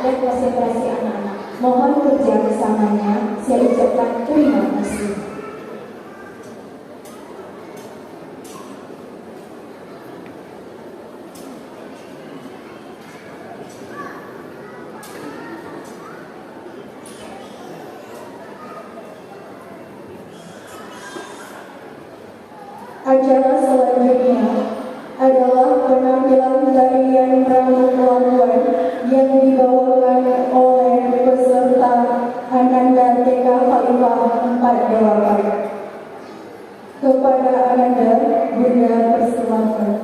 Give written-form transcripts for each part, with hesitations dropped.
dan konsentrasi anak-anak. Mohon kerja bersamanya. Saya ucapkan terima kasih. Acara selanjutnya adalah penampilan tarian Rambut Labuan yang dibawakan oleh peserta Ananda TK Khalifah 4 Dewapa. Kepada Ananda, Bunda persilakan.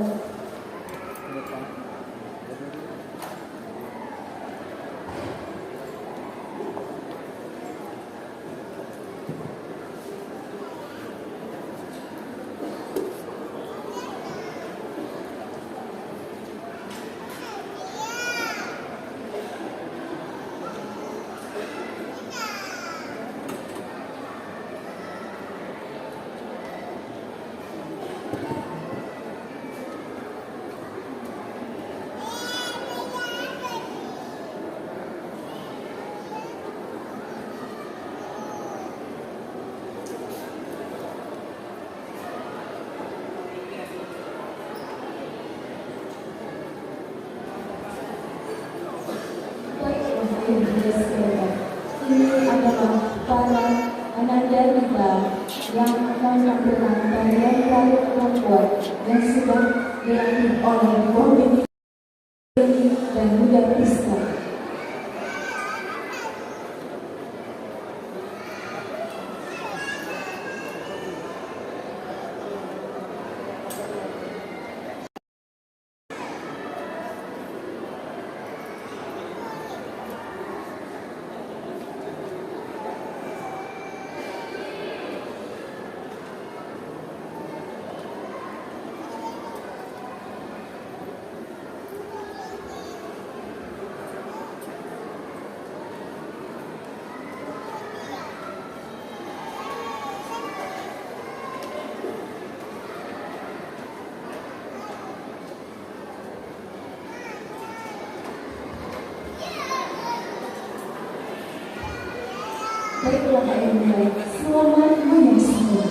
Ini adalah para Ananda kita yang akan menampilkan tarian Rambut Labuan yang sudah dilatih oleh Komite dan Bunda Priska. Baiklah Pak yang baik, selamat menyaksikan.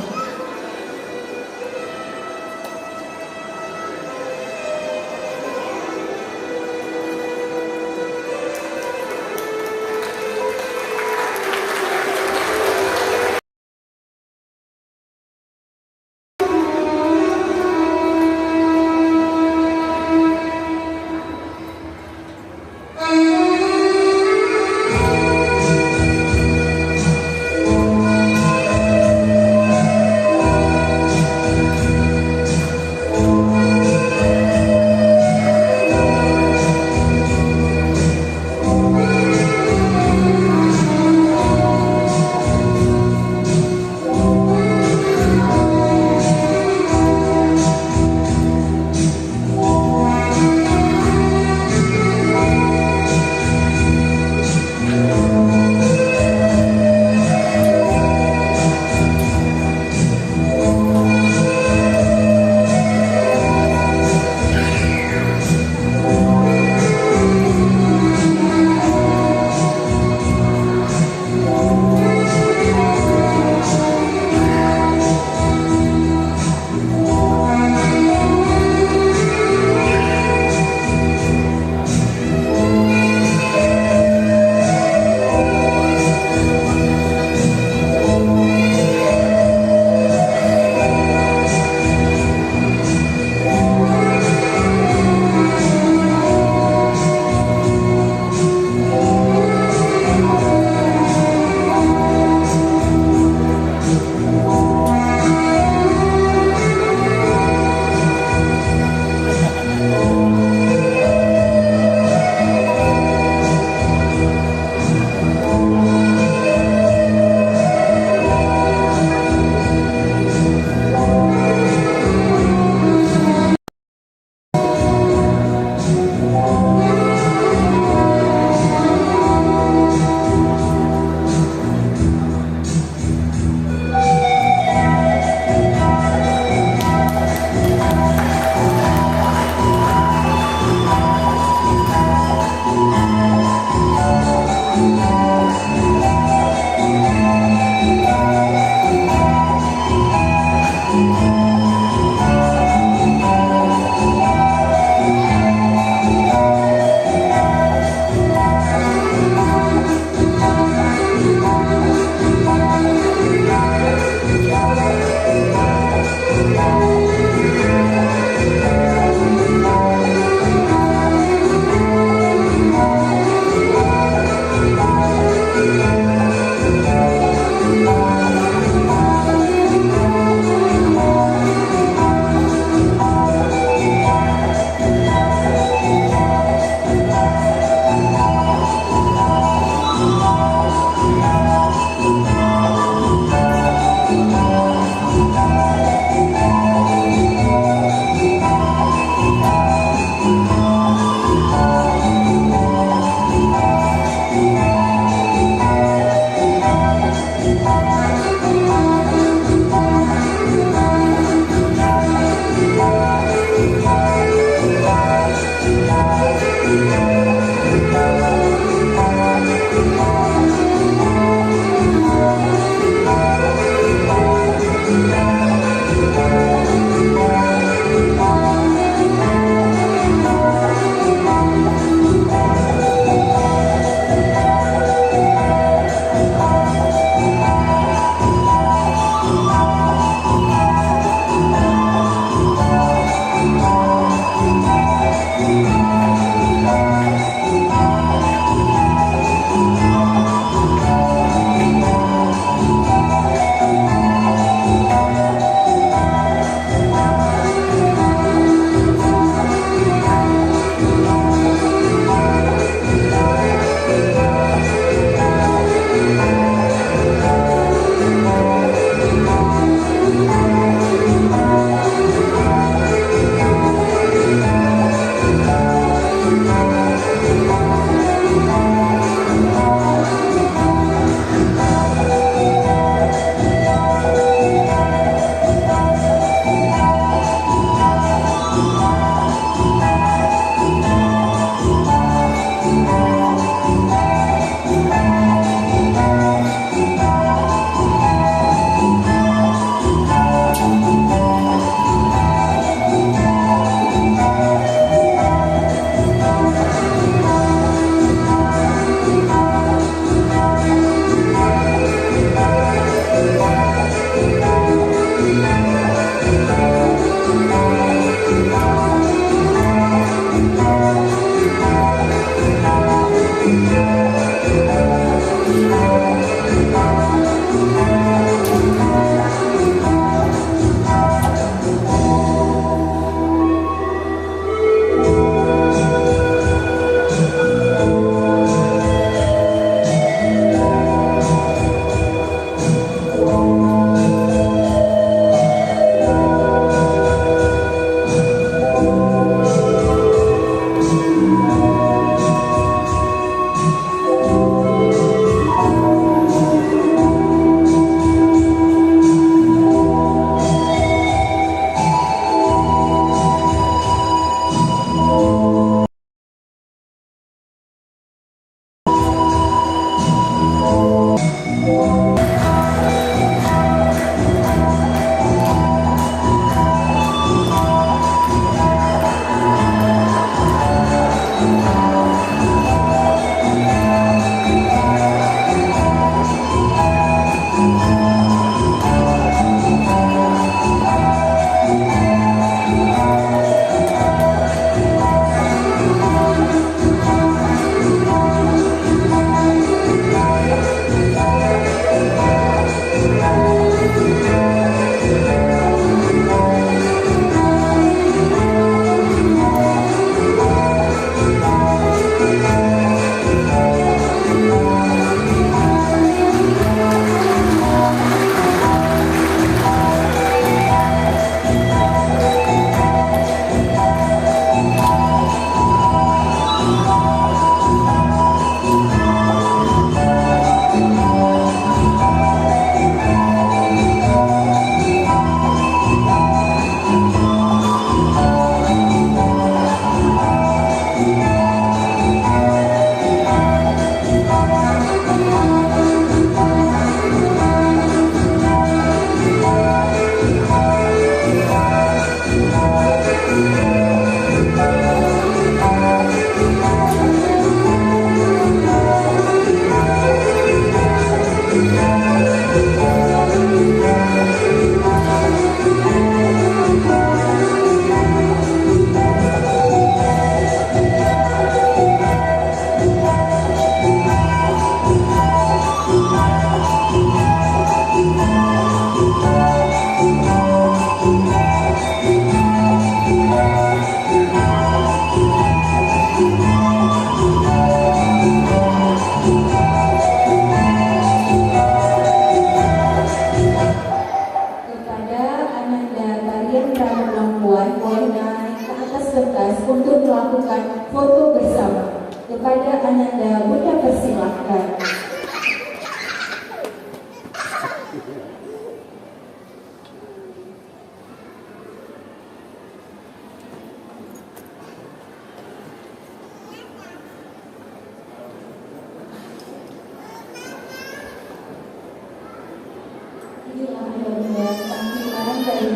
Inilah adalah tampilan dari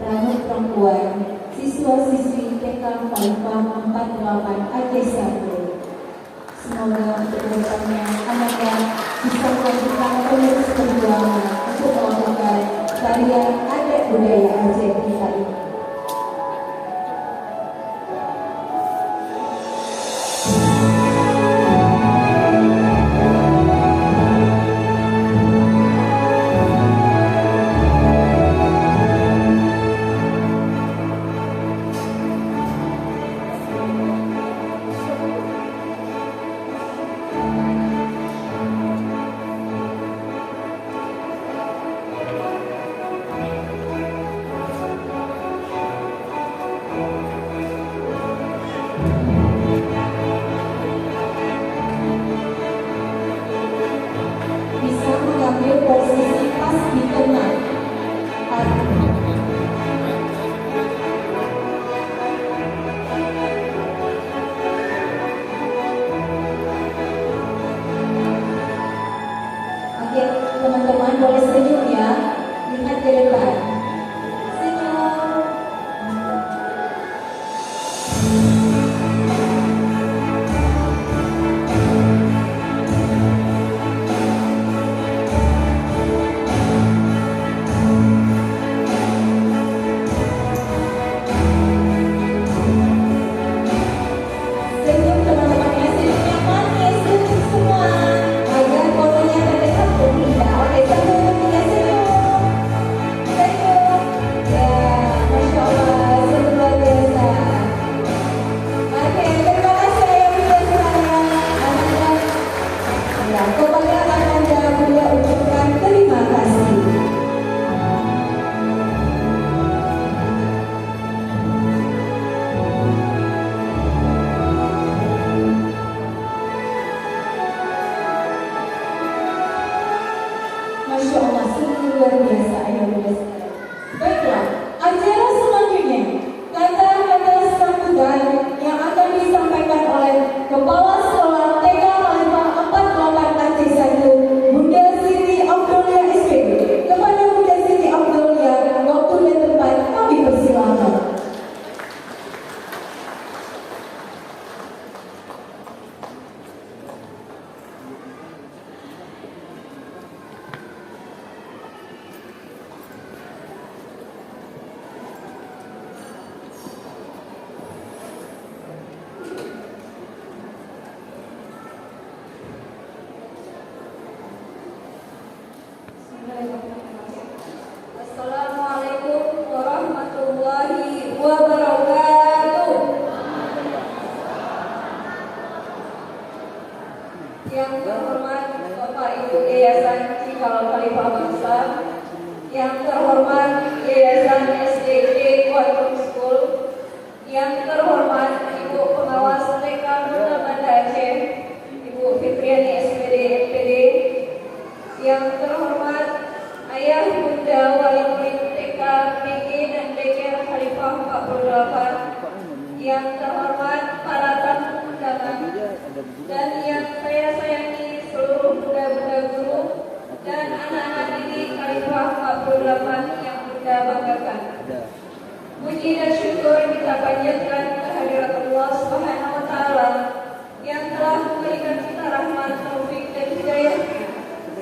Ramut Perempuan siswa-siswi TK Palembang 48 Aceh 1. Semoga untuk kedepannya anaknya bisa melanjutkan penerus perjuangan untuk melakukan tarian adat budaya Aceh kita ini. Yang terhormat Bapak Ibu Yayasan Cikal Khalifah Bangsa, yang terhormat Yayasan SDIT Quantum School, yang terhormat Ibu Pengawas TK Bunda Banda Aceh, Ibu Fitriani SPD MPD, yang terhormat Ayah Bunda Wali Murid TK PG dan DK Khalifah 48, yang terhormat para tamu undangan, dan yang saya sayangi seluruh bunda-bunda guru dan anak-anak didik Khalifah 48 yang Bunda banggakan. Puji dan syukur kita panjatkan kehadirat Allah Subhanahu wa taala yang telah memberikan kita rahmat, taufik dan hidayah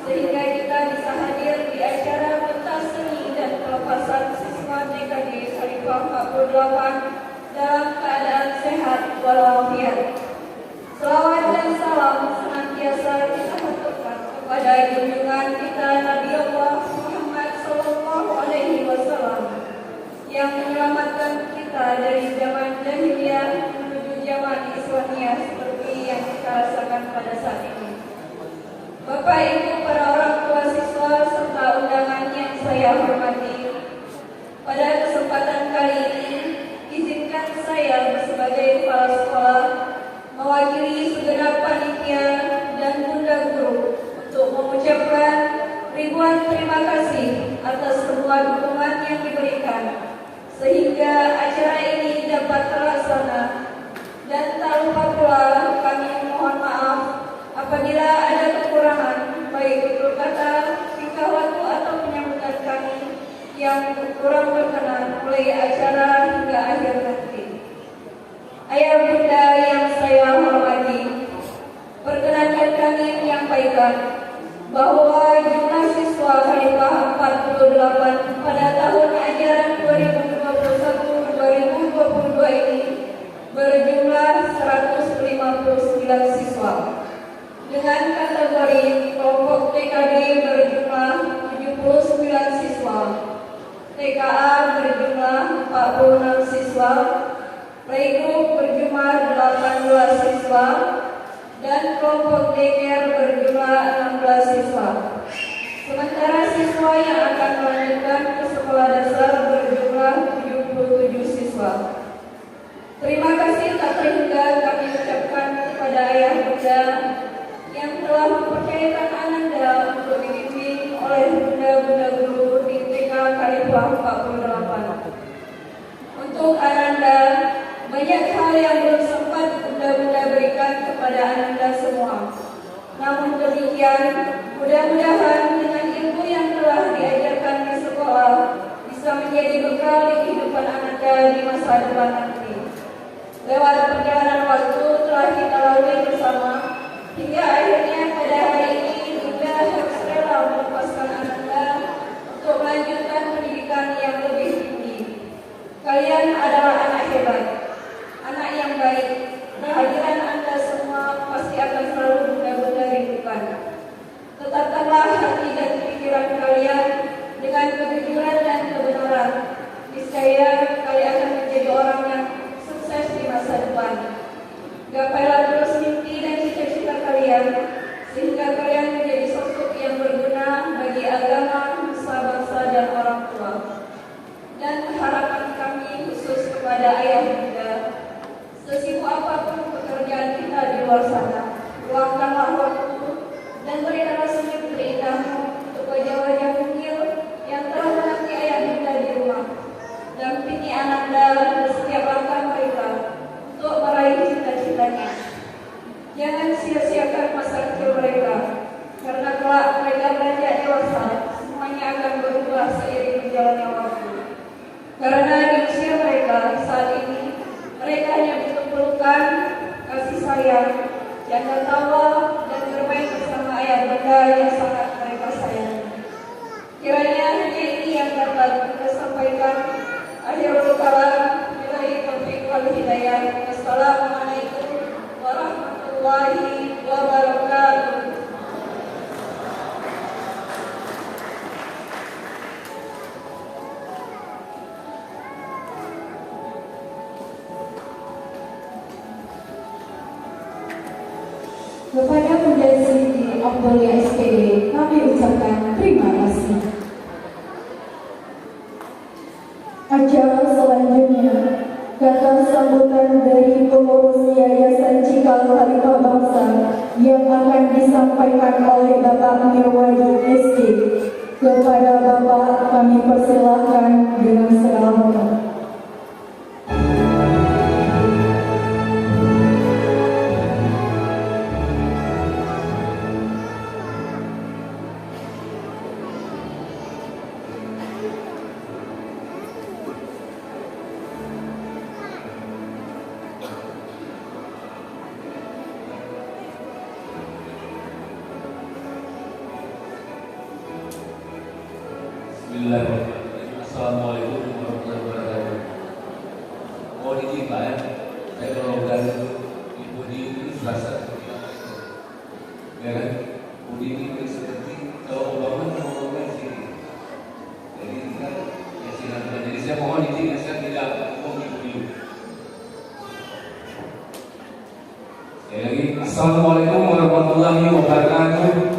sehingga kita bisa hadir di acara pentas seni dan pelepasan siswa TKD Khalifah 48 dalam keadaan sehat walafiat. Selawat dan salam senantiasa kita haturkan kepada junjungan kita Nabi Allah Muhammad Sallallahu Alaihi Wasallam yang menyelamatkan kita dari zaman jahiliyah menuju zaman Islamiyah seperti yang kita rasakan pada saat ini. Bapak Ibu para orang tua siswa serta undangan yang saya hormati, pada kesempatan kali ini izinkan saya sebagai kepala sekolah mewakili segenap panitia dan bunda guru untuk mengucapkan ribuan terima kasih atas semua dukungan yang diberikan sehingga acara ini dapat terlaksana, dan tak lupa pula kami mohon maaf apabila ada kekurangan baik tutur kata, tingkah laku atau penyambutan kami yang kurang berkenan mulai acara hingga akhir nanti. Ayah bunda yang saya hormati, perkenankan kami menyampaikan bahwa jumlah siswa Khalifah 48 pada tahun ajaran 2021-2022 ini berjumlah 159 siswa. Dengan kategori kelompok TKD berjumlah 79 siswa, TKA berjumlah 46 siswa, Playgroup berjumlah 18 siswa, dan kelompok daycare berjumlah 16 siswa. Sementara siswa yang akan melanjutkan ke sekolah dasar berjumlah 77 siswa. Terima kasih tak terhingga kami ucapkan kepada ayah bunda yang telah mempercayakan Ananda untuk dibimbing oleh bunda-bunda guru di TK Khalifah 48. Untuk Ananda, banyak hal yang belum sempat bunda-bunda berikan kepada Ananda semua. Namun demikian, mudah-mudahan dengan ilmu yang telah diajarkan di sekolah bisa menjadi bekal di kehidupan Ananda di masa depan nanti. Lewat perjalanan waktu telah kita lalui bersama, hingga akhirnya pada hari ini Bunda harus rela melepaskan Ananda untuk melanjutkan pendidikan yang lebih tinggi. Kalian adalah anak hebat, anak yang baik. Kehadiran Anda semua pasti akan selalu bunda-bunda rindukan. Tetapkanlah hati dan pikiran kalian dengan kejujuran dan kebenaran. Niscaya kalian akan menjadi orang yang sukses di masa depan. Gapailah terus mimpi dan cita-cita kalian, sehingga kalian menjadi sosok yang berguna bagi agama, nusa bangsa dan orang tua. Dan harapan kami khusus kepada ayah bunda, sesibuk apapun pekerjaan kita di luar sana, luangkanlah waktu dan berikanlah senyum terindahmu untuk wajah-wajah mungil yang telah menanti ayah bunda di rumah. Dampingi Ananda di setiap langkah mereka untuk meraih cita-citanya. Jangan sia-siakan masa kecil mereka, karena kelak mereka beranjak dewasa, semuanya akan berubah seiring berjalannya waktu. Karena di usia mereka saat ini, mereka hanya butuh pelukan, kasih sayang, jaga tawa, dan bermain bersama ayah bunda yang sangat mereka sayangi. Kiranya hanya ini yang dapat kita sampaikan. Akhirul kalam, billahi taufiq wal hidayah. Wassalamualaikum warahmatullahi wabarakatuh. Kepada Bunda Sri Abdullah SPD, kami ucapkan terima kasih. Acara selanjutnya, kata sambutan dari pengurus Yayasan Cikal Khalifah Bangsa yang akan disampaikan oleh Bapak Mirwadi SD. Kepada Bapak kami persilahkan dengan segala hormat. Bismillahirrahmanirrahim. Assalamualaikum warahmatullahi wabarakatuh. Mohon izin Pak ya, saya kalau dari Ibu di Selasa, ya kan? Budi ini seperti kalau Obama ngomongnya di sini. Jadi kita ya silakan. Jadi saya mohon izin, saya tidak ngomong Ibu dulu. Sekali lagi, Assalamualaikum warahmatullahi wabarakatuh.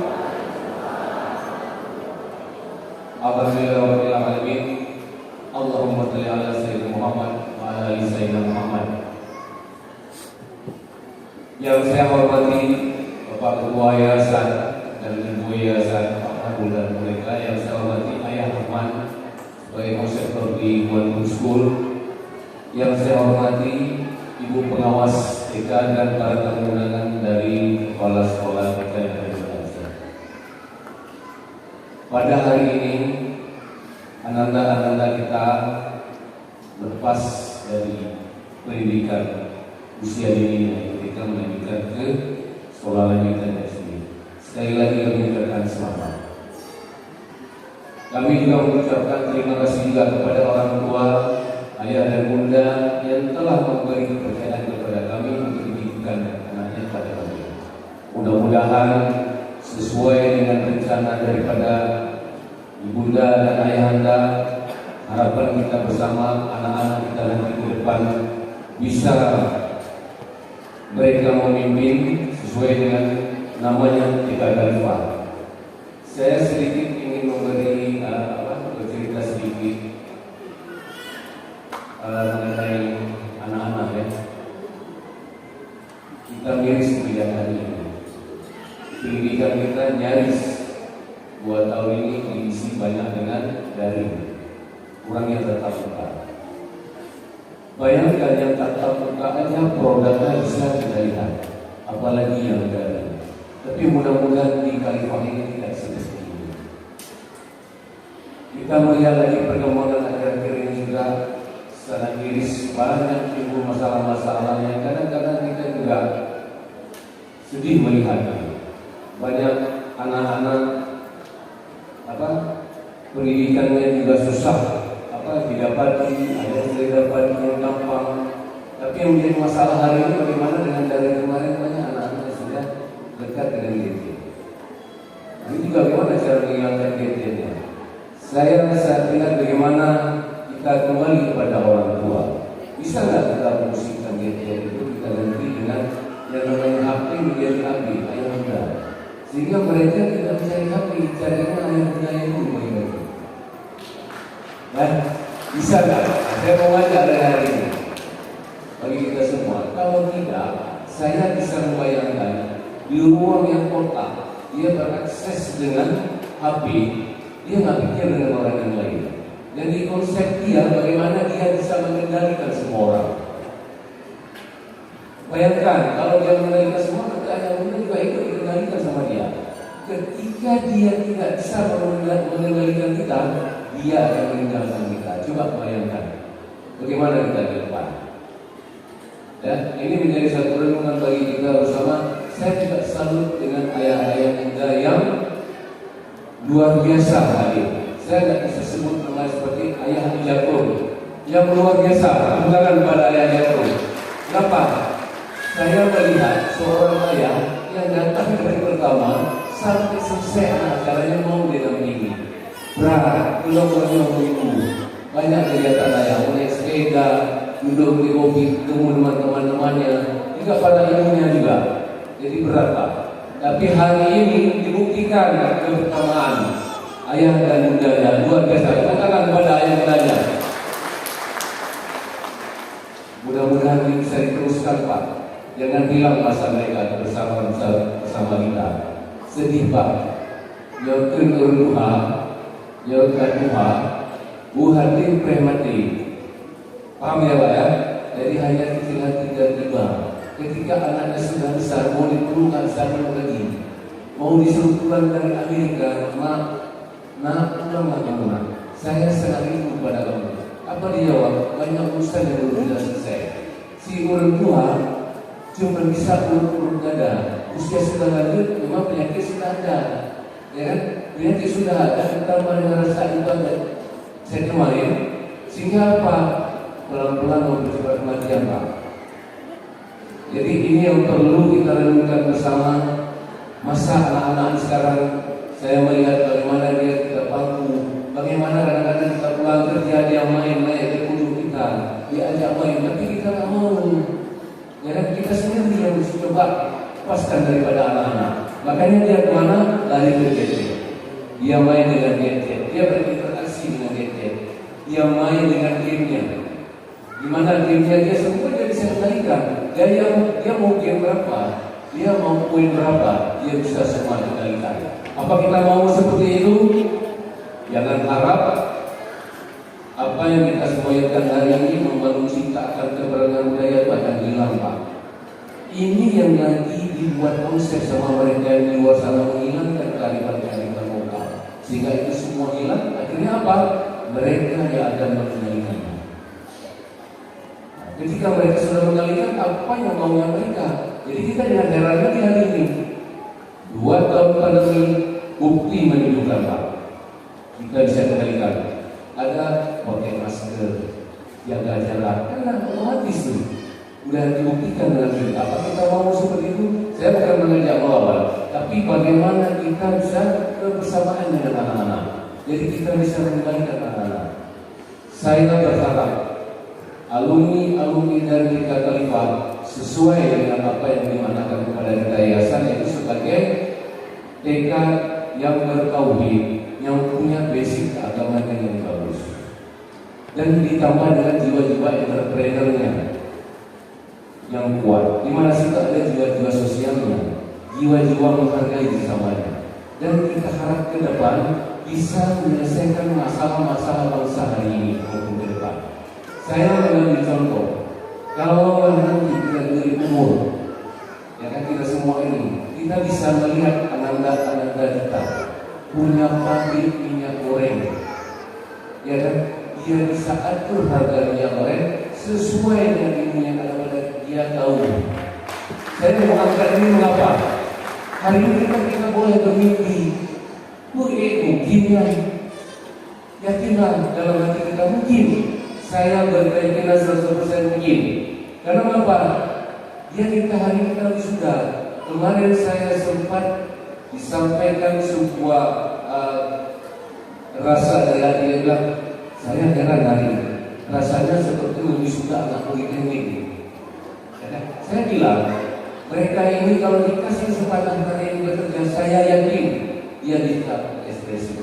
Alhamdulillahirrahmanirrahim. Allahumma shalli ala sayyidina Muhammad wa ala ali sayyidina Muhammad. Yang saya hormati Bapak Ketua Yayasan dan Ibu Yayasan, Pak Abu dan mereka. Yang saya hormati Ayah Rahman sebagai konseptor di One School. Yang saya hormati Ibu Pengawas TK dan para tamu undangan dari kepala sekolah kita yang ada di Selasa. Pada hari ini ananda-ananda kita lepas dari pendidikan usia dini, kita melanjutkan ke sekolah lanjutan SD. Sekali lagi kami ucapkan selamat. Kami juga mengucapkan terima kasih juga kepada orang tua, ayah dan bunda yang telah memberi kepercayaan kepada kami untuk mendidikan anaknya pada kami. Mudah-mudahan sesuai dengan rencana daripada ibunda dan ayahanda, harapan kita bersama anak-anak kita nanti ke depan bisa mereka memimpin sesuai dengan namanya Cikal Khalifah. Saya sedikit ingin memberi bercerita sedikit mengenai anak-anak ya. Kita miris melihat hari ini. Pendidikan kita nyaris 2 tahun ini diisi banyak dengan daring, kurangnya tatap muka. Bayangkan yang tatap muka aja produknya bisa kita lihat, apalagi yang daring. Tapi mudah-mudahan di Khalifah ini tidak seperti ini. Kita melihat lagi perkembangan akhir-akhir ini juga secara miris banyak timbul masalah-masalah yang kadang-kadang kita juga sedih melihatnya. Banyak anak-anak pendidikannya juga susah didapati, ada yang tidak dapat yang gampang. Tapi yang menjadi masalah hari ini bagaimana dengan dari kemarin banyak anak-anak yang sudah dekat dengan gadget. Ini juga bagaimana cara menghilangkan gadgetnya. Saya lihat bagaimana kita kembali kepada orang tua. Bisa nggak kita fungsikan gadget itu kita ganti dengan yang namanya HP menjadi HP ayah bunda, sehingga mereka tidak mencari HP, carinya ayah bunda yang baik-baik. Nah, bisa nggak? Saya mau ngajak hari ini bagi kita semua. Kalau tidak, saya bisa membayangkan di ruang yang kotak dia berakses dengan HP, dia nggak pikir dengan orang yang lain. Dan di konsep dia bagaimana dia bisa mengendalikan semua orang. Bayangkan kalau dia mengendalikan semua, maka ayah bunda juga ikut dikendalikan sama dia. Ketika dia tidak bisa mengendalikan kita, dia akan meninggalkan kita. Coba bayangkan bagaimana kita ke depan. Ya, ini menjadi satu renungan bagi kita bersama. Saya juga salut dengan ayah-ayah muda yang luar biasa hadir. Saya tidak bisa sebut nama seperti ayah Jacob yang luar biasa. Bukan pada ayah Jacob. Kenapa? Saya melihat seorang ayah yang datang dari pertama sampai selesai acaranya mau didampingi. Berat, belum ibu. Banyak kegiatan ayah, naik sepeda, duduk di kopi, ketemu dengan teman-temannya, juga pada ibunya juga. Jadi berat Pak. Tapi hari ini dibuktikan kebersamaan ayah dan bundanya luar biasa. Katakan kepada ayah bundanya. Mudah-mudahan ini bisa diteruskan Pak. Jangan hilang masa mereka bersama kita. Sedih Pak. Yakin urduha, yakin duha, buhatin premati. Paham ya Pak ya? Jadi hanya kecil hati tiba. Ketika anaknya sudah besar, mau diperlukan satu lagi, mau disuruh pulang dari Amerika, nak pulanglah kamu nak. Saya sangat rindu pada kamu. Apa dia jawab? Banyak urusan yang belum tidak selesai. Si orang tua cuma bisa urut dada. Usia sudah lanjut, memang penyakit sudah ada, ya kan? Penyakit sudah ada, ditambah dengan rasa ibadah saya kemarin, sehingga apa? Pelan-pelan mempercepat kematian Pak. Jadi ini yang perlu kita renungkan bersama. Masa anak-anak sekarang saya melihat bagaimana dia tidak pangku, bagaimana kadang-kadang kita pulang kerja dia main naik ke punggung kita, dia ajak main, tapi kita tak mau. Ya kan kita sendiri yang harus coba lepaskan daripada anak-anak. Makanya dia kemana? Lari ke gadget. Dia main dengan gadget, dia berinteraksi dengan gadget, dia main dengan gamenya. Di mana gamenya dia semua dia bisa kendalikan. Dia mau game berapa, dia mau poin berapa, dia bisa semua kendalikan. Apa kita mau seperti itu? Jangan harap apa yang kita semuakan hari ini membangun cinta akan keberadaan budaya itu akan hilang Pak. Ini yang lagi dibuat konsep sama mereka yang di luar sana menghilangkan kearifan-kearifan lokal, sehingga itu semua hilang. Akhirnya apa? Mereka yang akan mengendalikannya. Ketika mereka sudah mengendalikan, apa yang maunya mereka? Jadi kita jangan heran lagi hari ini. 2 tahun pandemi bukti menunjukkan Pak, kita bisa kendalikan. Ada pakai masker, jaga jarak, karena otomatis tuh sudah dibuktikan dengan kita. Apa kita mau seperti itu? Saya bukan mengajak melawan, tapi bagaimana kita bisa kebersamaan dengan anak-anak. Jadi kita bisa mengendalikan anak-anak. Saya berharap alumni dari Merdeka Khalifah sesuai dengan apa yang dimanakan kepada kita yayasan, yaitu sebagai TK yang bertauhid, yang punya basic keagamaan yang bagus, dan ditambah dengan jiwa-jiwa entrepreneurnya yang kuat, di mana situ ada jiwa-jiwa sosialnya, jiwa-jiwa menghargai bersamanya, dan kita harap ke depan bisa menyelesaikan masalah-masalah bangsa hari ini maupun ke depan. Saya mengambil contoh, kalau nanti kita dari umur, ya kan kita semua ini, kita bisa melihat ananda-ananda kita punya pabrik minyak goreng, ya kan? Dia bisa atur harga minyak goreng sesuai dengan ilmu yang ada pada dia tahu. Saya mengangkat ini mengapa? Hari ini kita boleh bermimpi, mungkin yakinlah dalam hati kita mungkin. Saya berkeyakinan 100% mungkin. Karena apa? Dia kita hari ini kami sudah. Kemarin saya sempat disampaikan sebuah rasa dari hati yang bilang, saya heran hari ini. Rasanya seperti wisuda anak politeknik. Saya bilang, mereka ini kalau dikasih kesempatan hari ini bekerja, saya yakin dia bisa ekspresi.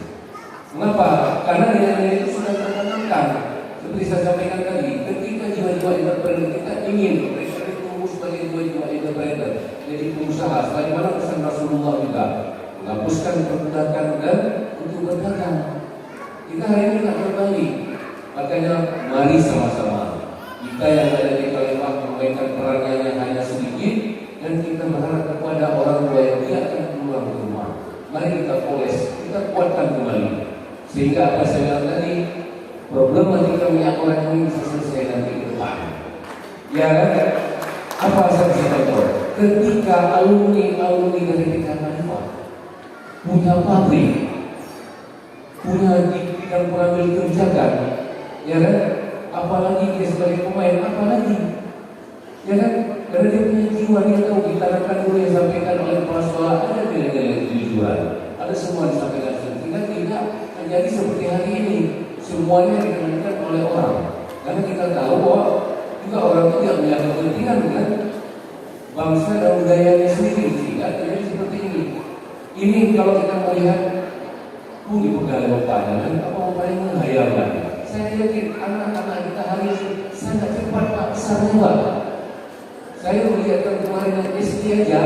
Mengapa? Karena nilai-nilai itu sudah tertanamkan. Seperti saya sampaikan tadi, ketika jiwa-jiwa entrepreneur kita ingin mereka tumbuh sebagai jiwa-jiwa entrepreneur, jadi pengusaha. Sebagaimana pesan Rasulullah juga, menghapuskan perbudakan dan untuk berdagang. Kita hari ini tak berbalik. Makanya mari sama-sama kita yang ada di Khalifah memainkan perannya yang hanya sedikit, dan kita berharap kepada orang tua yang dia akan pulang ke rumah. Mari kita poles, kita kuatkan kembali, sehingga apa saya bilang tadi, problematika minyak goreng ini bisa selesai nanti ke depan. Ya kan? Apa saja contoh? Ketika alumni dari Merdeka Khalifah punya pabrik, punya di bidang pengambil kebijakan, ya kan? Apalagi dia sebagai pemain, apalagi, ya kan? Karena dia punya jiwa, dia tahu ditanamkan dulu yang disampaikan oleh kepala sekolah, ada nilai-nilai kejujuran, ada semua disampaikan, sehingga tidak menjadi seperti hari ini. Semuanya dikenakan oleh orang, karena kita tahu bahwa juga orang itu tidak punya kepentingan dengan bangsa dan budayanya sendiri. tidak terjadi seperti ini. Ini kalau kita melihat di pegawai pandangan apa paling menghayalkan. Saya yakin anak-anak kita hari ini sangat cepat Pak besarnya Pak. Saya melihatkan kemarin SD aja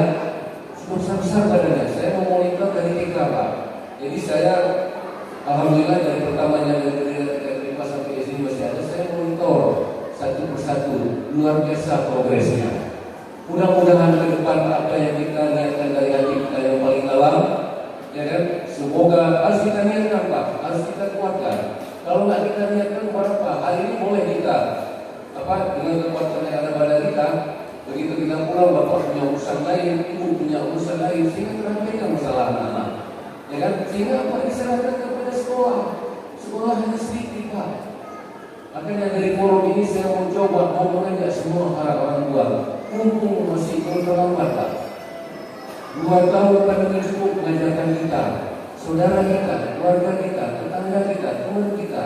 sudah besar badannya. Saya mau monitor dari TK Pak. Jadi saya alhamdulillah dari pertamanya dari kelas sampai SD masih ada, saya monitor satu persatu, luar biasa progresnya. Mudah-mudahan ke depan apa yang kita niatkan dari hati kita yang paling dalam, ya kan? Semoga harus kita niatkan Pak, harus kita kuatkan. Kalau nggak kita niatkan buat apa? Hari ini boleh kita dengan kekuatan yang ada pada kita. Begitu kita pulang, bapak punya urusan lain, ibu punya urusan lain, sehingga terabaikan masalah anak-anak, ya kan? Sehingga apa diserahkan kepada sekolah. Sekolah hanya sedikit Pak. Makanya dari forum ini saya mau coba mau mengajak semua para orang tua, mumpung masih belum terlambat Pak. 2 tahun pandemi cukup mengajarkan kita, saudara kita, keluarga kita, tetangga kita, teman kita.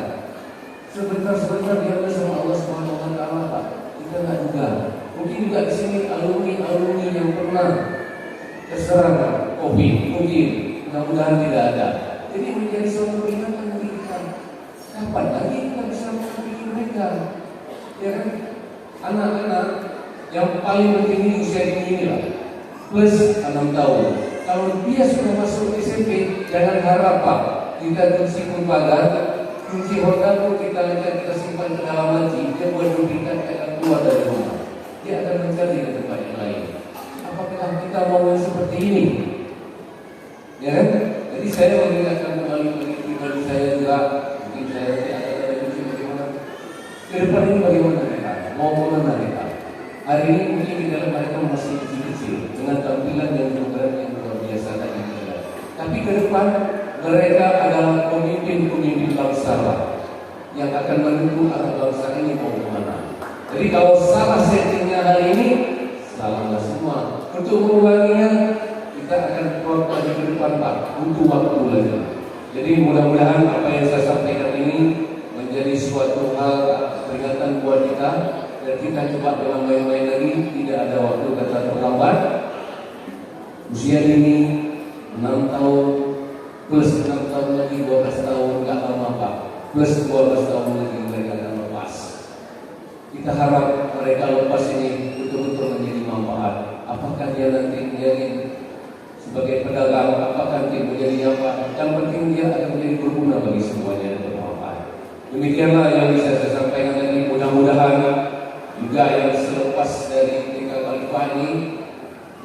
Sebentar-sebentar dia bersama Allah Subhanahu Wa Taala Pak. Kita nggak juga. Mungkin juga di sini alumni yang pernah terserang COVID, mungkin mudah-mudahan tidak ada. Jadi menjadi suatu peringatan bagi kita. Kapan lagi kita bisa menghadapi mereka? Ya kan? Anak-anak yang paling penting di usia ini lah, plus 6 tahun. Kalau dia sudah masuk SMP, jangan harap Pak kita kunci pagar, kunci hotel pun kita simpan ke dalam laci. Dia buat memberikan akan keluar dari rumah. Dia akan mencari ke tempat yang lain. Apakah kita mau yang seperti ini? Ya kan? Jadi saya mengingatkan kembali pribadi saya juga. Mungkin saya tidak ada kunci bagaimana. Ke depan ini bagaimana mereka? Mau kemana mereka? Hari ini mungkin di dalam mereka masih kecil-kecil dengan tampilan yang luar biasa tadi. Tapi ke depan mereka adalah pemimpin-pemimpin bangsa yang akan mendukung arah bangsa ini mau kemana. Jadi kalau salah settingnya hari ini, salahlah semua. Untuk mengulanginya, kita akan keluar lagi ke depan Pak, butuh waktu lagi. Jadi mudah-mudahan apa yang saya sampaikan ini menjadi suatu hal peringatan buat kita, dan kita coba dengan baik-baik lagi. Tidak ada waktu kata terlambat. Usia ini 6 tahun plus 6 tahun lagi 12 tahun nggak lama Pak, plus 12 tahun lagi mereka akan lepas. Kita harap mereka lepas ini betul-betul menjadi manfaat. Apakah dia nanti menjadi sebagai pedagang, apakah nanti menjadi apa? Yang penting dia akan menjadi berguna bagi semuanya dan bermanfaat. Demikianlah yang bisa saya sampaikan tadi. Mudah-mudahan juga yang selepas dari TK Khalifah ini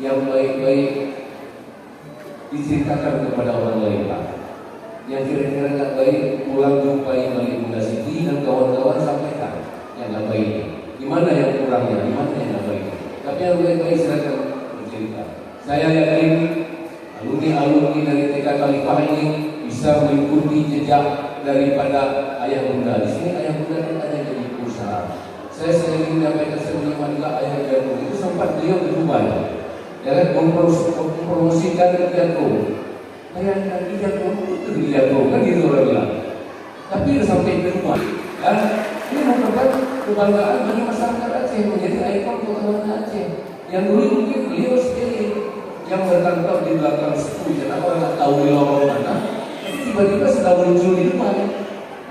yang baik-baik diceritakan kepada orang lain Pak. Yang kira-kira nggak baik pulang jumpai Balik Bunda Siti dan kawan-kawan sampaikan yang nggak baik. Gimana yang kurangnya, gimana yang nggak baik. Tapi yang baik-baik silakan bercerita. Saya yakin alumni dari TK Khalifah ini bisa mengikuti jejak daripada ayah bunda. Di sini ayah bunda kan ada jadi usaha. Saya sering menyampaikan sebelumnya juga ayah jago itu sempat beliau ke Dubai. Ya kan, mempromosikan jago. Bayangkan jago itu jago kan gitu orang bilang. Tapi udah sampai ke Dubai. Dan ini merupakan kebanggaan bagi masyarakat Aceh, menjadi ikon kota Aceh. Yang dulu mungkin beliau sendiri yang berkantor di belakang suku, karena orang nggak tahu di lorong mana. Tapi tiba-tiba sudah muncul di Dubai.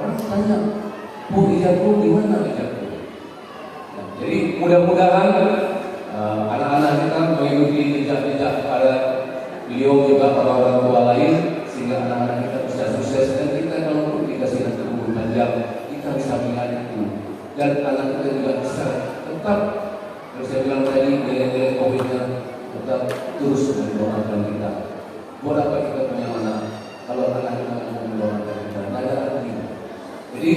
Orang tanya, Bu Ijaku di mana Ijaku? Nah, jadi mudah-mudahan anak-anak kita mengikuti jejak-jejak pada beliau juga orang-orang tua lain, sehingga anak-anak kita bisa sukses. Dan kita kalau dikasih nanti umur panjang, kita bisa melihat itu. Dan anak kita juga bisa tetap, kalau saya bilang tadi, nilai-nilai COVID-nya tetap terus mendoakan kita. Buat apa kita punya anak kalau anak kita mau mendoakan kita? Tidak ada artinya. Jadi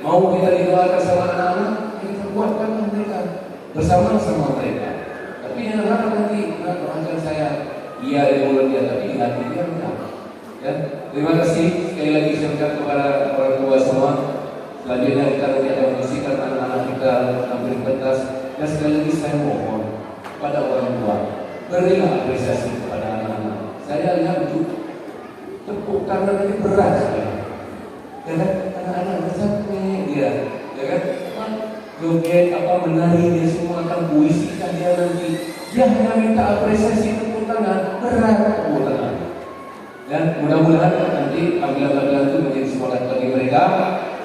mau kita didoakan sama anak-anak, kita kuatkan mereka bersama-sama mereka. Tapi yang harap nanti doakan saya, iya di mulut dia, tapi di hati dia enggak. Ya, terima kasih sekali lagi saya ucapkan kepada orang tua semua. Selanjutnya kita nanti akan membersihkan anak-anak kita tampil pentas. Dan sekali lagi saya mohon pada orang tua, berilah apresiasi kepada anak-anak. Saya lihat itu tepuk tangan ini berat sekali. Ya kan, anak-anak bersampai dia, ya kan, joget menari dia semua akan puisi dia nanti. Dia hanya minta apresiasi tepuk tangan, berat tepuk tangan. Dan mudah-mudahan nanti tampilan-tampilan itu menjadi semangat bagi mereka,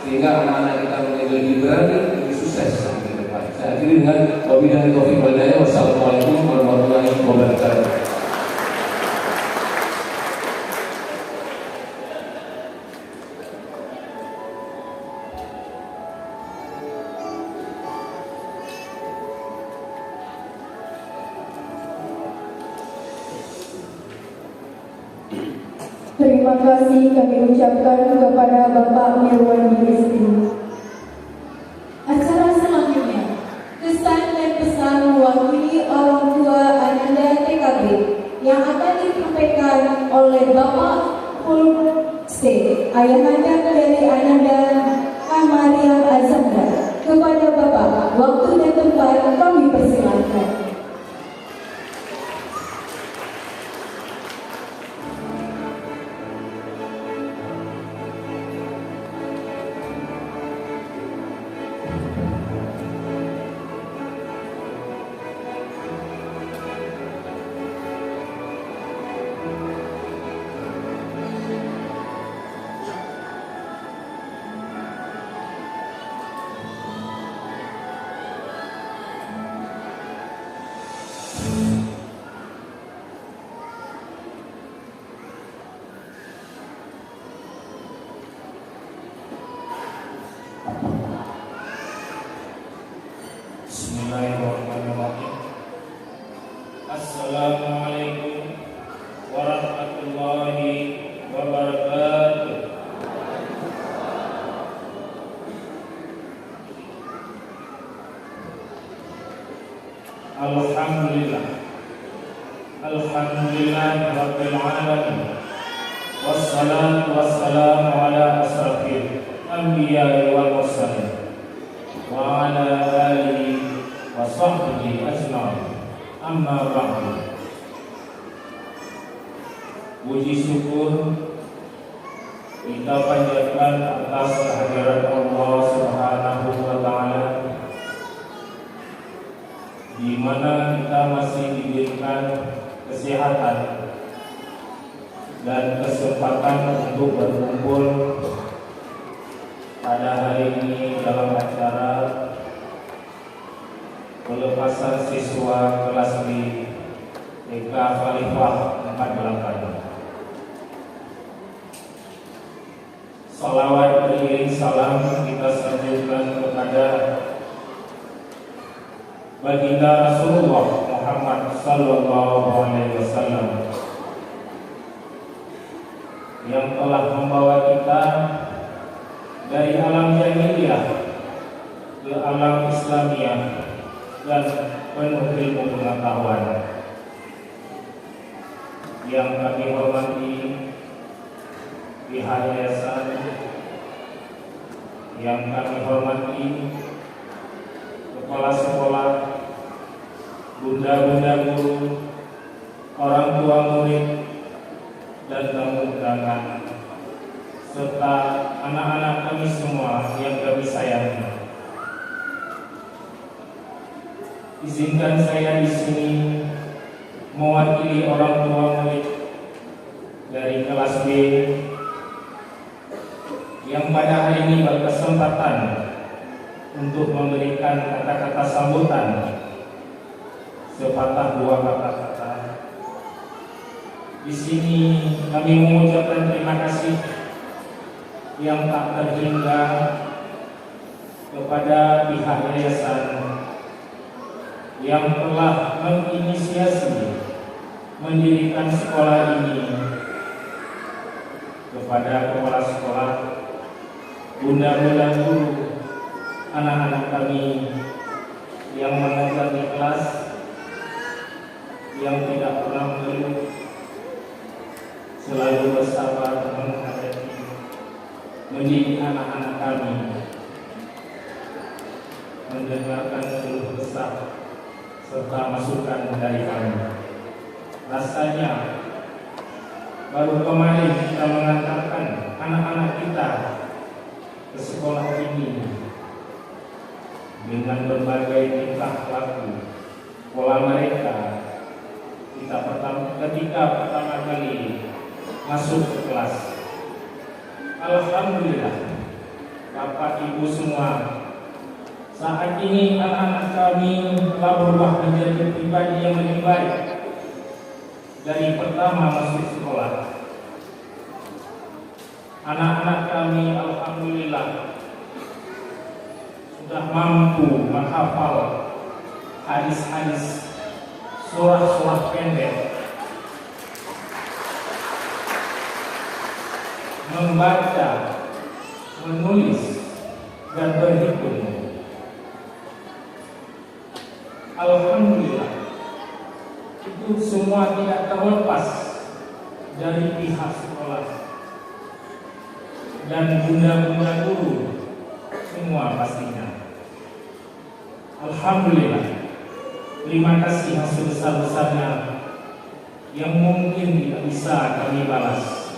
sehingga anak-anak kita menjadi lebih berani, lebih sukses sampai ke depan. Saya akhiri dengan wabillahi taufiq wal hidayah. Wassalamualaikum warahmatullahi wabarakatuh. Terima kasih kami ucapkan kepada Bapak Mirwandi SD. Acara selanjutnya, kesan dan pesan mewakili orang tua Ananda TKB yang akan disampaikan oleh Bapak Fulste, ayahanda dari Ananda Kamariam Azamda. Kepada Bapak, waktu dan tempat kami persilakan. Bismillahirrahmanirrahim. Assalamualaikum warahmatullahi wabarakatuh. Alhamdulillah. Alhamdulillah rabbil alamin. Wassalatu wassalamu ala asrafil anbiya'i wal mursalin wa ala alihi wa sahbihi ajma'in. Amma ba'du. Puji syukur kita panjatkan atas kehadiran Allah Subhanahu wa taala, di mana kita masih diberikan kesehatan dan kesempatan untuk berkumpul pada hari ini dalam acara pelepasan siswa kelas B TK Khalifah 48. Salawat beriring salam kita sanjungkan kepada baginda Rasulullah Muhammad sallallahu alaihi wasallam yang telah membawa kita dari alam jahiliyah ke alam Islamiyah dan penuh ilmu pengetahuan. Yang kami hormati pihak yayasan, yang kami hormati kepala sekolah, bunda-bunda guru, orang tua murid, dan tamu undangan, serta anak-anak kami semua yang kami sayangi. Izinkan saya di sini mewakili orang tua murid dari kelas B yang pada hari ini berkesempatan untuk memberikan kata-kata sambutan, sepatah dua kata-kata. Di sini kami mengucapkan terima kasih yang tak terhingga kepada pihak yayasan yang telah menginisiasi mendirikan sekolah ini, kepada kepala sekolah, bunda-bunda guru, anak-anak kami yang mengajar di kelas, yang tidak pernah mengeluh, selalu bersabar menghadapi mendidik anak-anak kami, mendengarkan keluh kesah serta masukan dari kami. Rasanya baru kemarin kita mengantarkan anak-anak kita ke sekolah ini dengan berbagai tingkah laku, pola mereka ketika pertama kali masuk ke kelas. Alhamdulillah, Bapak Ibu semua, saat ini anak-anak kami telah berubah menjadi pribadi yang lebih baik dari pertama masuk sekolah. Anak-anak kami alhamdulillah sudah mampu menghafal hadis-hadis, surah-surah pendek, membaca, menulis, dan berhitung. Alhamdulillah, itu semua tidak terlepas dari pihak sekolah dan bunda-bunda guru semua pastinya. Alhamdulillah, terima kasih yang sebesar-besarnya yang mungkin tidak bisa kami balas.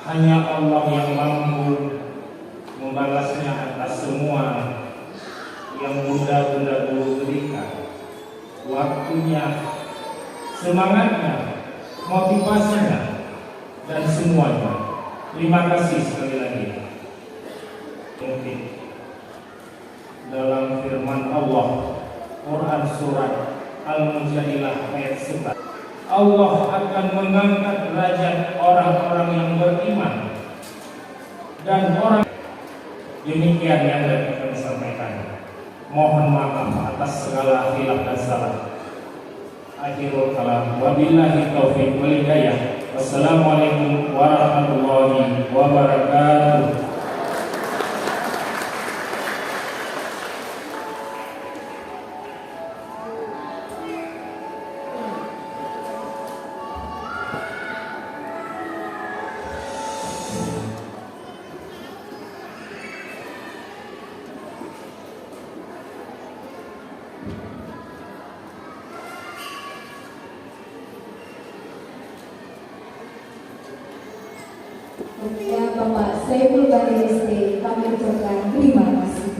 Hanya Allah yang mampu membalasnya atas semua yang bunda-bunda guru berikan. Waktunya, semangatnya, motivasinya, dan semuanya. Terima kasih sekali lagi. Mungkin dalam firman Allah, Quran surat Al-Mujadilah ayat 11, Allah akan mengangkat derajat orang-orang yang beriman dan orang. Demikian yang dapat kami sampaikan. Mohon maaf atas segala khilaf dan salah. Akhirul kalam. Wabillahi taufiq wal hidayah. Wassalamualaikum warahmatullahi wabarakatuh. Ya Bapak Saiful Bari SD, kami ucapkan terima kasih.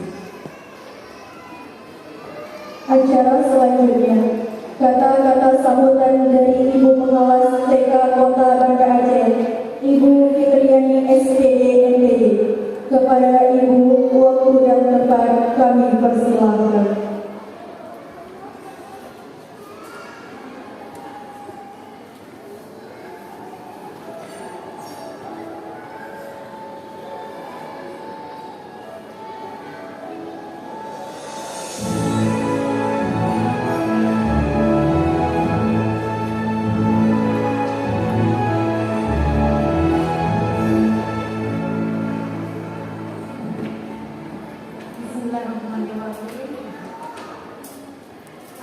Acara selanjutnya, kata-kata sambutan dari Ibu Pengawas TK Kota Banda Aceh, Ibu Fitriani SPD NPD. Kepada Ibu, waktu dan tempat kami persilahkan.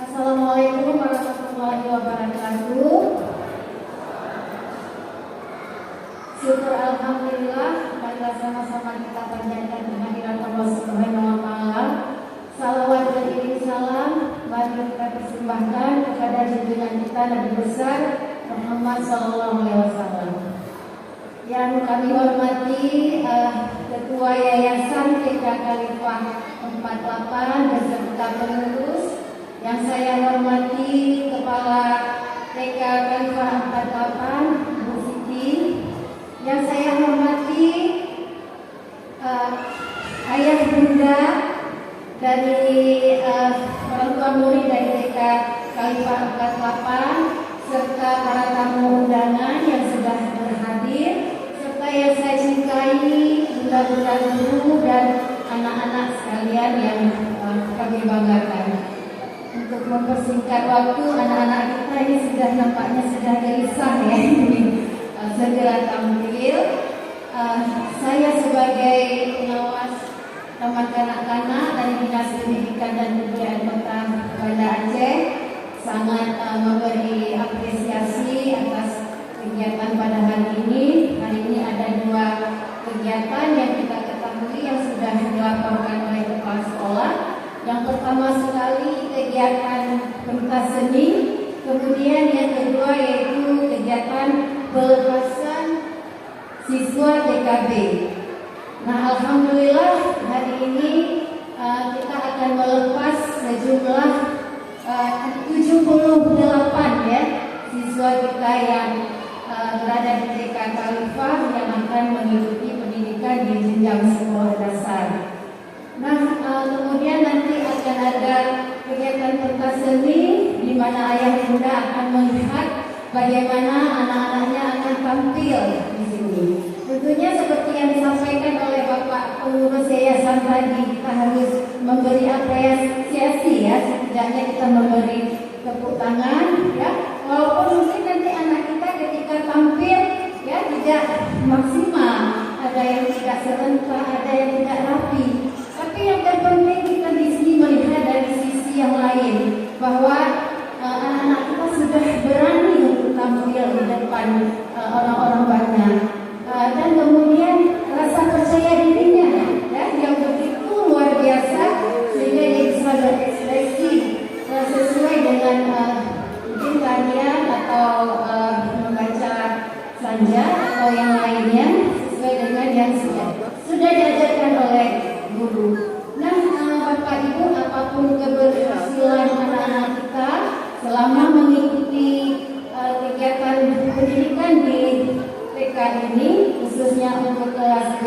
Assalamualaikum warahmatullahi wabarakatuh. Syukur alhamdulillah, marilah sama-sama kita panjatkan kehadiran Allah Subhanahu wa taala. Salawat dan iring salam mari kita persembahkan kepada junjungan kita Nabi besar Muhammad sallallahu alaihi wasallam. Yang kami hormati Ketua Yayasan TK Khalifah 48 beserta pengurus. Yang saya hormati Kepala TK Khalifah 48 Bu Siti. Yang saya hormati ayah bunda dari orang tua murid dari TK Khalifah 48 serta para tamu undangan yang sudah berhadir, serta yang saya cintai bunda-bunda guru dan anak-anak sekalian yang kami banggakan. Untuk mempersingkat waktu, anak-anak kita ini sudah nampaknya sudah gelisah ya, segera tampil. Saya sebagai pengawas Taman Kanak-kanak dari Dinas Pendidikan dan Kebudayaan Kota Banda Aceh sangat memberi apresiasi atas kegiatan pada hari ini. Hari ini ada dua kegiatan yang kita ketahui yang sudah dilaporkan oleh kepala sekolah. Yang pertama sekali kegiatan pentas seni, kemudian yang kedua yaitu kegiatan pelepasan siswa TKB. Nah, alhamdulillah hari ini kita akan melepas sejumlah 78 ya siswa kita yang berada di TK Khalifah yang akan mengikuti pendidikan di jenjang sekolah dasar. Nah, kemudian nanti akan ada kegiatan pentas seni di mana ayah bunda akan melihat bagaimana anak-anaknya akan tampil di sini. Tentunya seperti yang disampaikan oleh Bapak pengurus yayasan tadi, kita harus memberi apresiasi ya, setidaknya kita memberi tepuk tangan ya. Walaupun mungkin nanti anak kita ketika tampil ya tidak maksimal, ada yang tidak serentak, ada yang tidak rapi. Tapi yang terpenting kita di sini melihat dari sisi yang lain bahwa anak-anak kita sudah berani untuk tampil di depan orang-orang banyak. Dan kemudian rasa percaya dirinya ya, yang begitu luar biasa sehingga dia bisa berekspresi sesuai dengan mungkin tarian atau membaca sanja atau yang lainnya sesuai dengan yang sudah diajarkan oleh guru. Nah, Bapak Ibu, apapun keberhasilan anak-anak kita selama mengikuti kegiatan pendidikan di TK ini, khususnya untuk kelas B,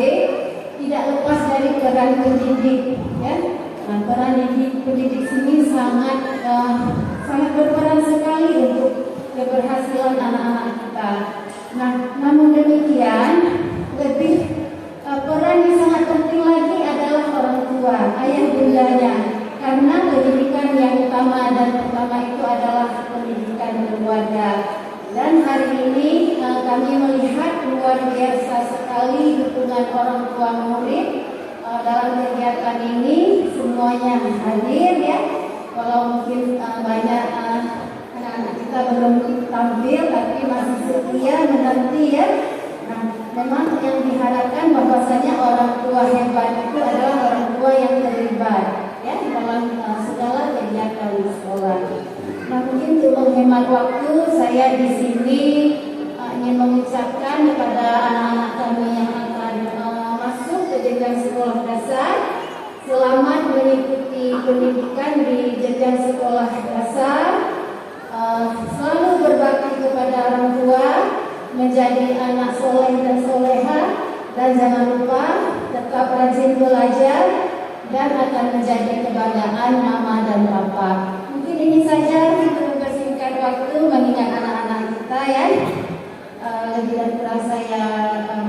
tidak lepas dari peran pendidik. Ya, nah, peran pendidik sini sangat berperan sekali untuk keberhasilan anak-anak kita. Nah, namun demikian lebih peran yang sangat penting lagi adalah orang tua, ayah bundanya, karena pendidikan yang utama dan pertama itu adalah pendidikan keluarga. Dan hari ini kami melihat luar biasa sekali dukungan orang tua murid dalam kegiatan ini, semuanya hadir ya. Walau mungkin banyak anak-anak kita belum tampil tapi masih setia menanti ya. Nah, memang yang diharapkan bahwasanya orang tua hebat itu adalah orang tua yang terlibat ya dalam segala kegiatan di sekolah. Nah, mungkin untuk menghemat waktu, saya di sini ingin mengucapkan kepada anak-anak kami yang akan masuk ke jenjang sekolah dasar, selamat mengikuti pendidikan di jenjang sekolah dasar. Selalu berbakti kepada orang tua, menjadi anak soleh dan soleha, dan jangan lupa tetap rajin belajar dan akan menjadi kebanggaan mama dan papa. Mungkin ini saja untuk mempersingkat waktu mengingat anak-anak kita ya. Lebih dan kurang saya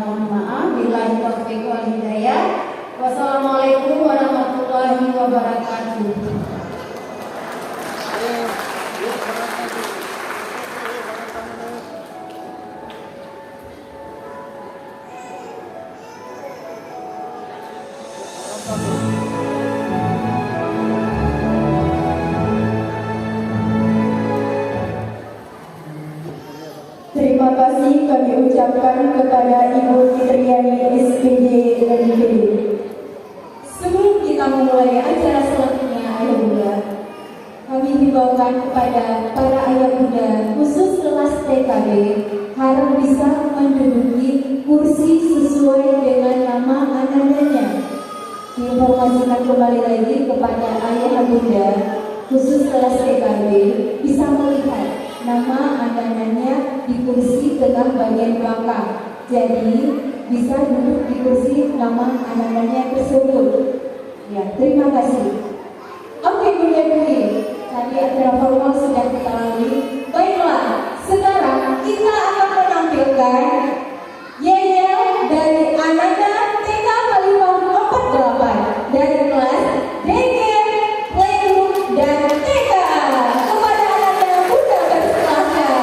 mohon maaf. Billahi taufiq wal hidayah. Wassalamualaikum warahmatullahi wabarakatuh. Terima kasih kami ucapkan kepada Ibu Fitriani SPG LNPD. Sebelum kita memulai acara selanjutnya, Ayah Bunda, kami himbaukan kepada para Ayah Bunda khusus kelas TKB harap bisa menduduki kursi sesuai dengan nama anak-anaknya. Diinformasikan kembali lagi kepada Ayah Bunda khusus kelas TKB bisa melihat nama anak-anaknya di kursi tengah bagian belakang. Jadi bisa duduk di kursi nama anak-anaknya tersebut. Ya, terima kasih. Oke, Bunda-Budi, tadi acara formal sudah kita lalui. Baiklah, sekarang kita akan menampilkan yel dari anak-anak TK Khalifah 48 dari kelas DG, Playgroup, dan TK. Kepada anak-anak Bunda bersilakan.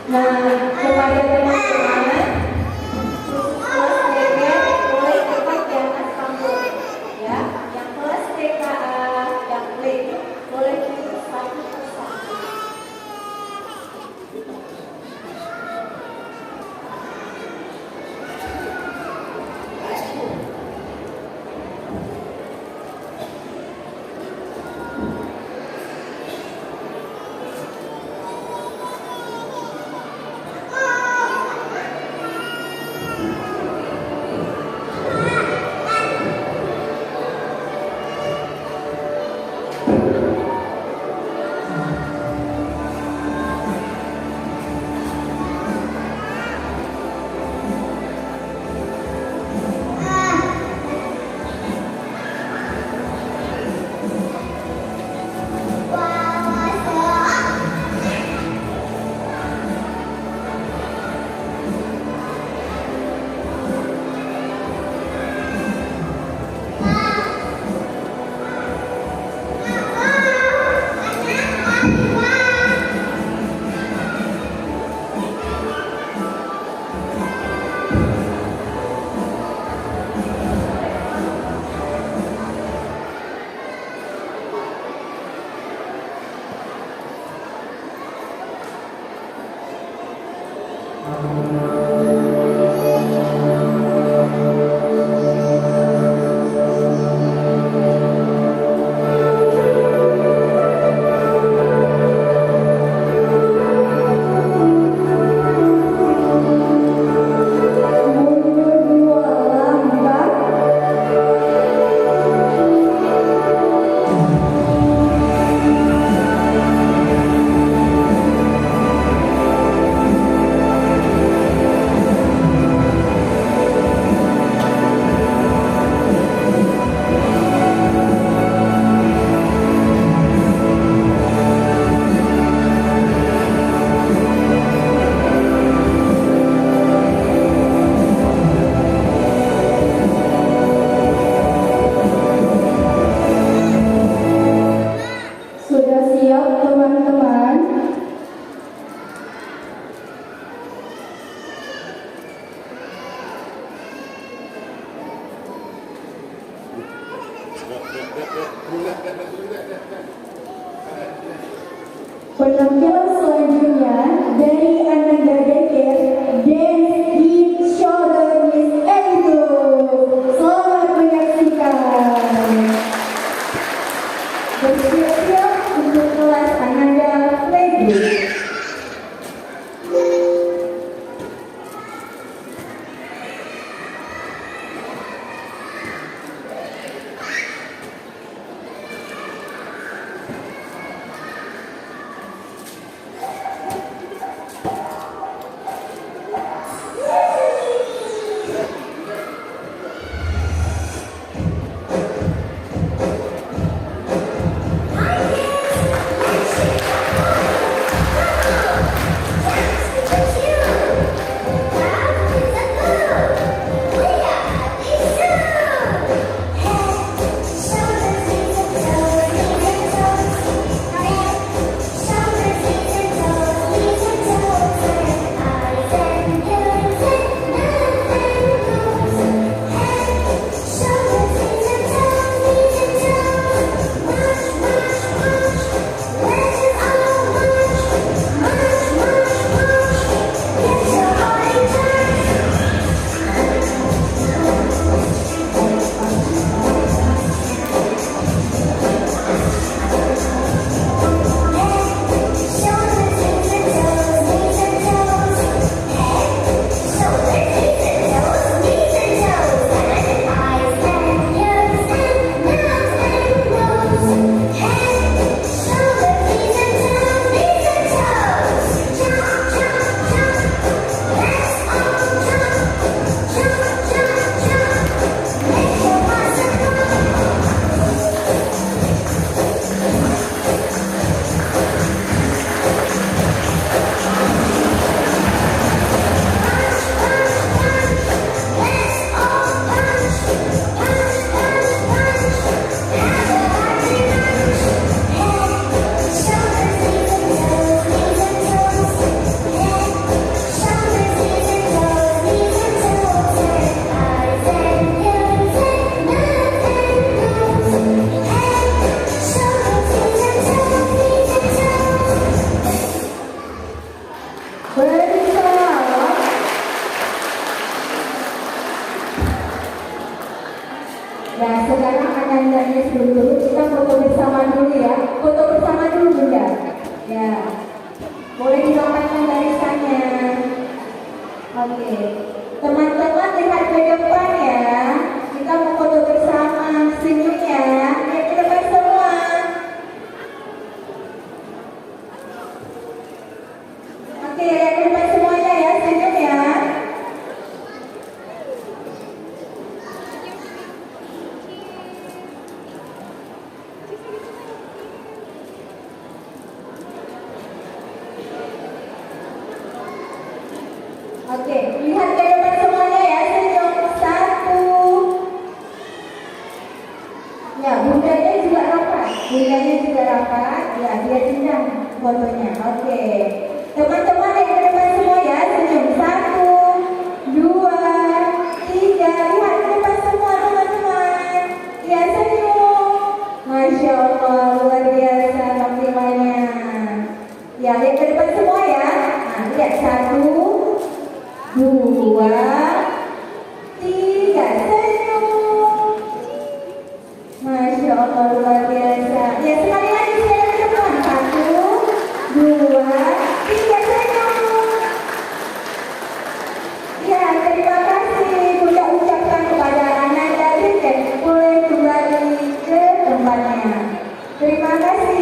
Nah, kepada teman-teman khusus kelas TK boleh cepat di atas panggung, ya. Yang kelas TKA, yang B boleh duduk satu persatu. Oke, teman-teman lihat ke depan ya. Kita mau foto bersama, senyum ya. Lihat ke depan semua. Oke, lihat ke depan semuanya ya, senyum ya. Oke, lihat ke depan semuanya ya, senyum. Satu. Ya, bundanya juga rapat. Bundanya juga rapat. Ya, dia jenjang fotonya. Oke. Teman-teman yang ke depan semua ya, senyum. Satu, dua, tiga. Lihat ke depan semua teman-teman. Ya, senyum. Masya Allah, luar biasa tampilannya. Ya, lihat ke depan semua ya. Nah, lihat satu, dua, tiga, senyum. Masya Allah, luar biasa. Ya, sekali lagi saya ke depan. Satu, dua, tiga, senyum. Ya, terima kasih sudah ucapkan kepada anak dari dan boleh kembali ke tempatnya. Terima kasih.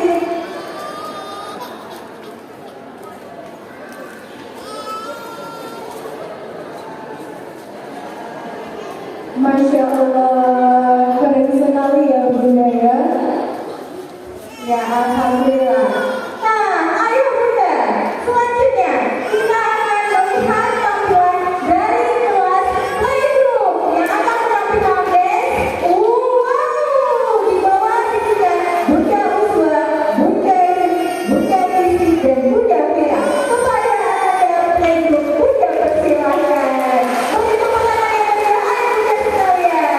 Masya Allah, keren sekali ya Bunda ya. Ya, alhamdulillah. Nah, ayo Bunda, selanjutnya kita akan melihat tampilan dari kelas playgroup yang akan menampilkan dance. Wow, di bawah juga Bunda Uswa, Bunda Rini, Bunda Kristi, dan Bunda Fira. Kepada anak playgroup, Bunda persilahkan. Beri tepuk tangan yang meriah, ayo Bunda sekalian.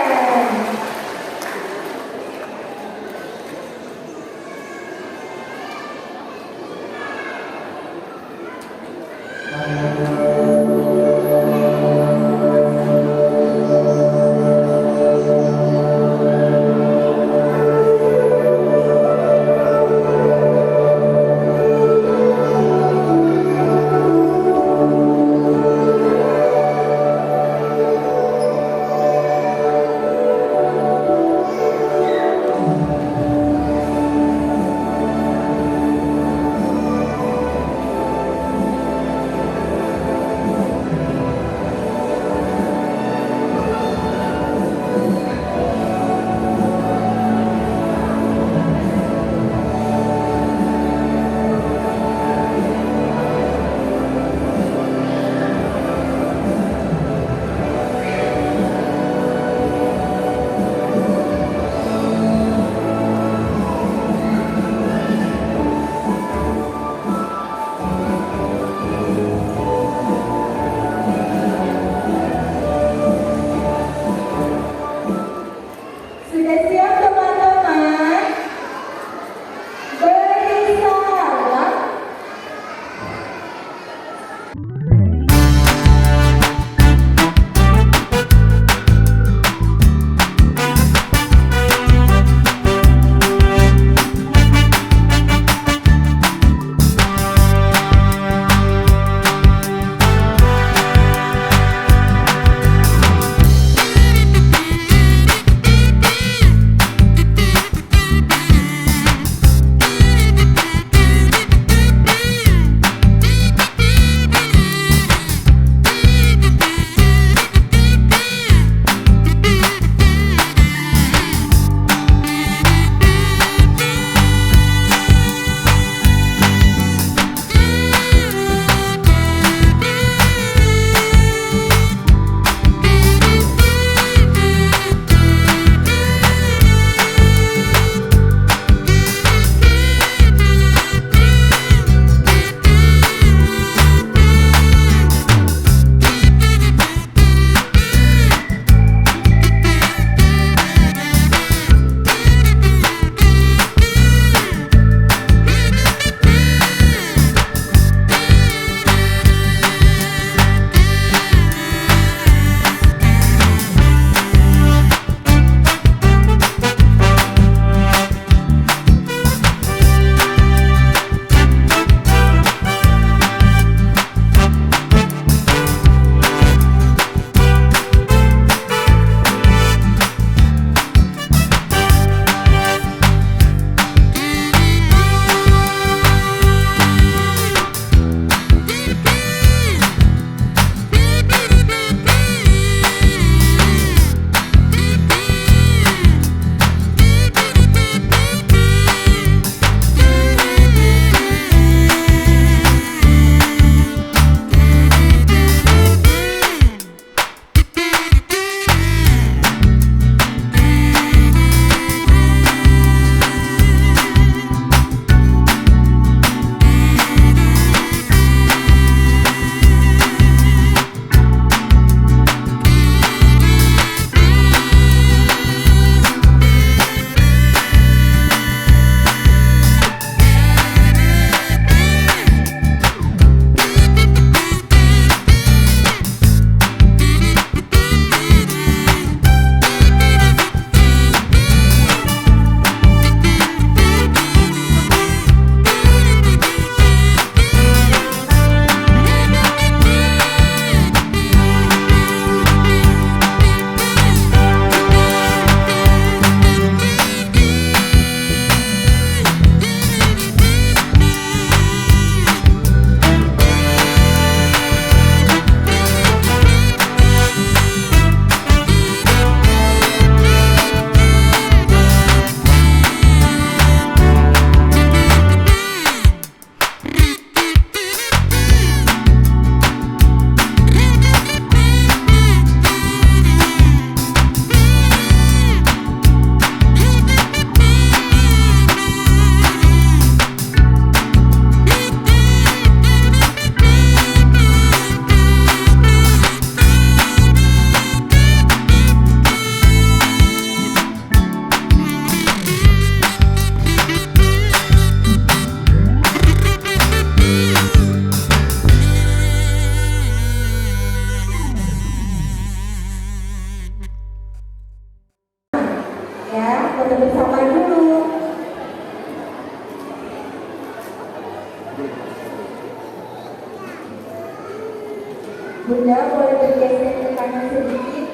Bunda boleh bergeser ke kanan sedikit.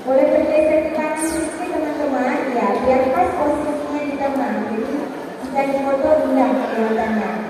Boleh bergeser ke kanan sedikit teman-teman, ya, biar pas posisinya di tengah. Jadi jika di foto indah kelihatannya.